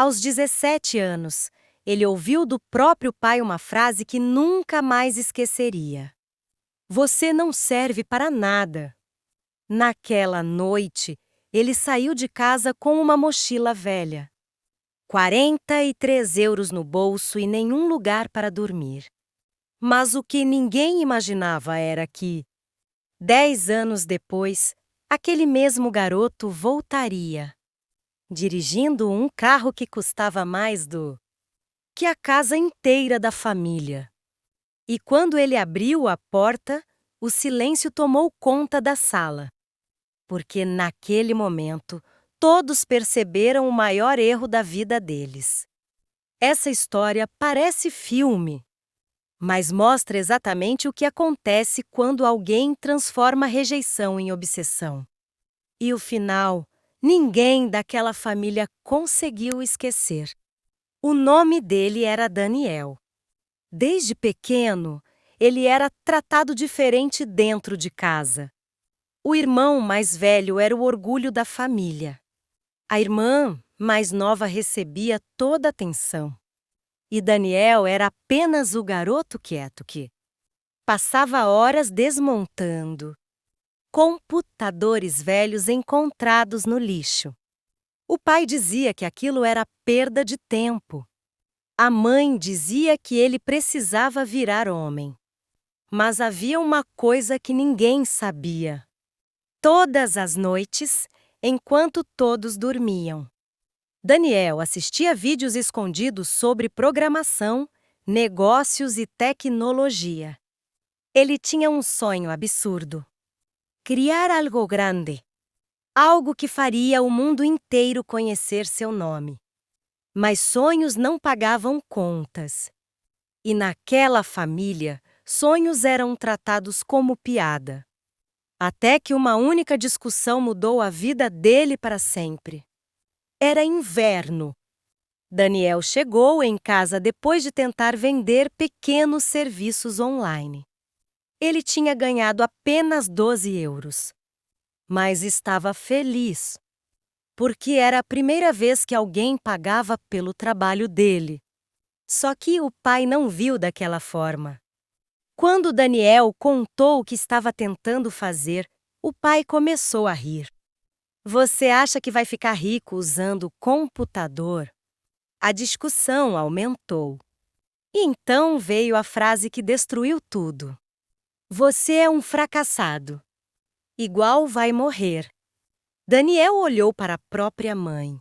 Aos 17 anos, ele ouviu do próprio pai uma frase que nunca mais esqueceria: "Você não serve para nada." Naquela noite, ele saiu de casa com uma mochila velha, 43 euros no bolso e nenhum lugar para dormir. Mas o que ninguém imaginava era que, 10 anos depois, aquele mesmo garoto voltaria, dirigindo um carro que custava mais do que a casa inteira da família. E quando ele abriu a porta, o silêncio tomou conta da sala. Porque naquele momento, todos perceberam o maior erro da vida deles. Essa história parece filme, mas mostra exatamente o que acontece quando alguém transforma rejeição em obsessão. E o final, ninguém daquela família conseguiu esquecer. O nome dele era Daniel. Desde pequeno, ele era tratado diferente dentro de casa. O irmão mais velho era o orgulho da família. A irmã mais nova recebia toda a atenção. E Daniel era apenas o garoto quieto que passava horas desmontando computadores velhos encontrados no lixo. O pai dizia que aquilo era perda de tempo. A mãe dizia que ele precisava virar homem. Mas havia uma coisa que ninguém sabia. Todas as noites, enquanto todos dormiam, Daniel assistia vídeos escondidos sobre programação, negócios e tecnologia. Ele tinha um sonho absurdo: criar algo grande, algo que faria o mundo inteiro conhecer seu nome. Mas sonhos não pagavam contas. E naquela família, sonhos eram tratados como piada. Até que uma única discussão mudou a vida dele para sempre. Era inverno. Daniel chegou em casa depois de tentar vender pequenos serviços online. Ele tinha ganhado apenas 12 euros. Mas estava feliz, porque era a primeira vez que alguém pagava pelo trabalho dele. Só que o pai não viu daquela forma. Quando Daniel contou o que estava tentando fazer, o pai começou a rir. Você acha que vai ficar rico usando computador? A discussão aumentou. E então veio a frase que destruiu tudo. Você é um fracassado. Igual vai morrer. Daniel olhou para a própria mãe.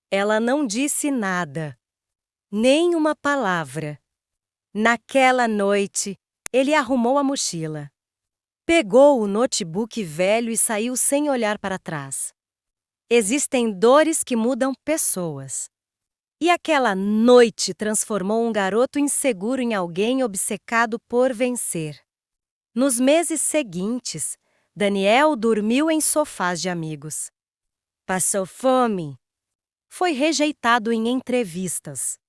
Ela não disse nada, nem uma palavra. Naquela noite, ele arrumou a mochila. Pegou o notebook velho e saiu sem olhar para trás. Existem dores que mudam pessoas. E aquela noite transformou um garoto inseguro em alguém obcecado por vencer. Nos meses seguintes, Daniel dormiu em sofás de amigos. Passou fome. Foi rejeitado em entrevistas.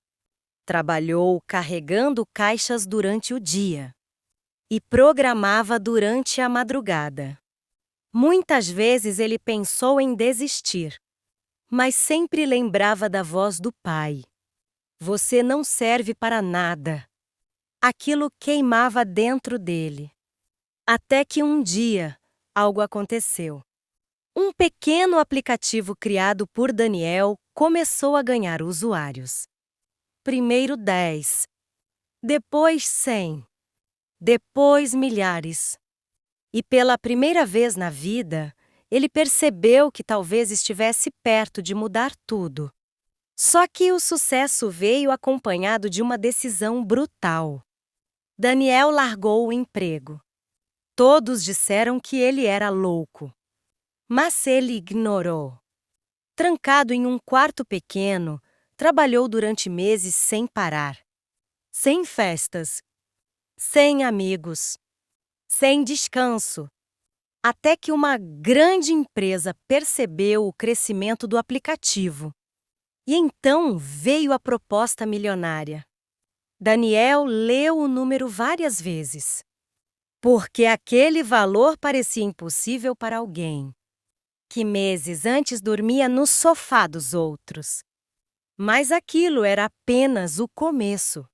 Trabalhou carregando caixas durante o dia. E programava durante a madrugada. Muitas vezes ele pensou em desistir, mas sempre lembrava da voz do pai. Você não serve para nada. Aquilo queimava dentro dele. Até que um dia, algo aconteceu. Um pequeno aplicativo criado por Daniel começou a ganhar usuários. Primeiro 10, depois 100. Depois milhares. E pela primeira vez na vida, ele percebeu que talvez estivesse perto de mudar tudo. Só que o sucesso veio acompanhado de uma decisão brutal. Daniel largou o emprego. Todos disseram que ele era louco. Mas ele ignorou. Trancado em um quarto pequeno, trabalhou durante meses sem parar. Sem festas. Sem amigos, sem descanso, até que uma grande empresa percebeu o crescimento do aplicativo. E então veio a proposta milionária. Daniel leu o número várias vezes, porque aquele valor parecia impossível para alguém que meses antes dormia no sofá dos outros. Mas aquilo era apenas o começo.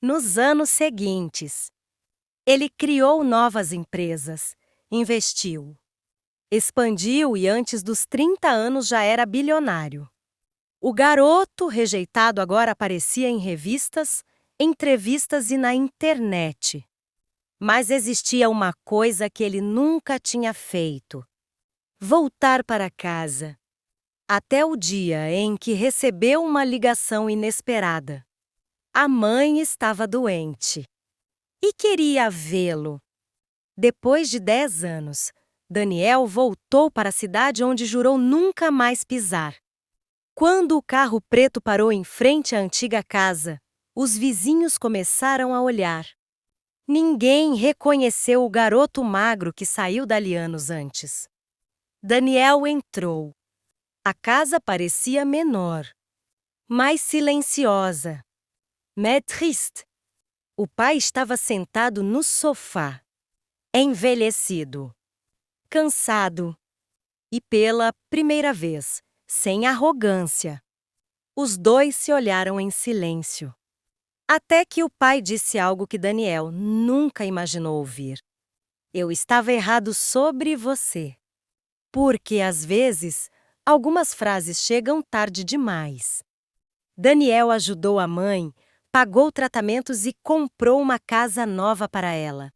Nos anos seguintes, ele criou novas empresas, investiu, expandiu e antes dos 30 anos já era bilionário. O garoto rejeitado agora aparecia em revistas, entrevistas e na internet. Mas existia uma coisa que ele nunca tinha feito: voltar para casa. Até o dia em que recebeu uma ligação inesperada. A mãe estava doente e queria vê-lo. Depois de 10 anos, Daniel voltou para a cidade onde jurou nunca mais pisar. Quando o carro preto parou em frente à antiga casa, os vizinhos começaram a olhar. Ninguém reconheceu o garoto magro que saiu dali anos antes. Daniel entrou. A casa parecia menor, mais silenciosa. Mais triste. O pai estava sentado no sofá, envelhecido, cansado e, pela primeira vez, sem arrogância. Os dois se olharam em silêncio. Até que o pai disse algo que Daniel nunca imaginou ouvir. Eu estava errado sobre você. Porque, às vezes, algumas frases chegam tarde demais. Daniel ajudou a mãe, pagou tratamentos e comprou uma casa nova para ela.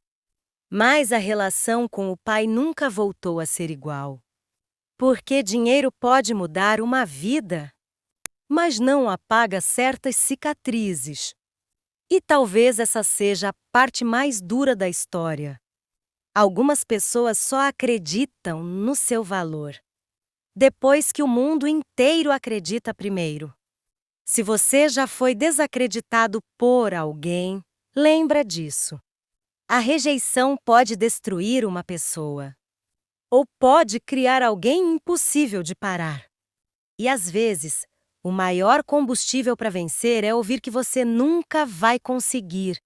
Mas a relação com o pai nunca voltou a ser igual. Porque dinheiro pode mudar uma vida, mas não apaga certas cicatrizes. E talvez essa seja a parte mais dura da história. Algumas pessoas só acreditam no seu valor depois que o mundo inteiro acredita primeiro. Se você já foi desacreditado por alguém, lembra disso. A rejeição pode destruir uma pessoa, ou pode criar alguém impossível de parar. E às vezes, o maior combustível para vencer é ouvir que você nunca vai conseguir.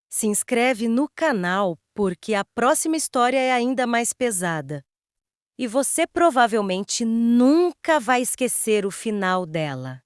Se inscreve no canal porque a próxima história é ainda mais pesada. E você provavelmente nunca vai esquecer o final dela.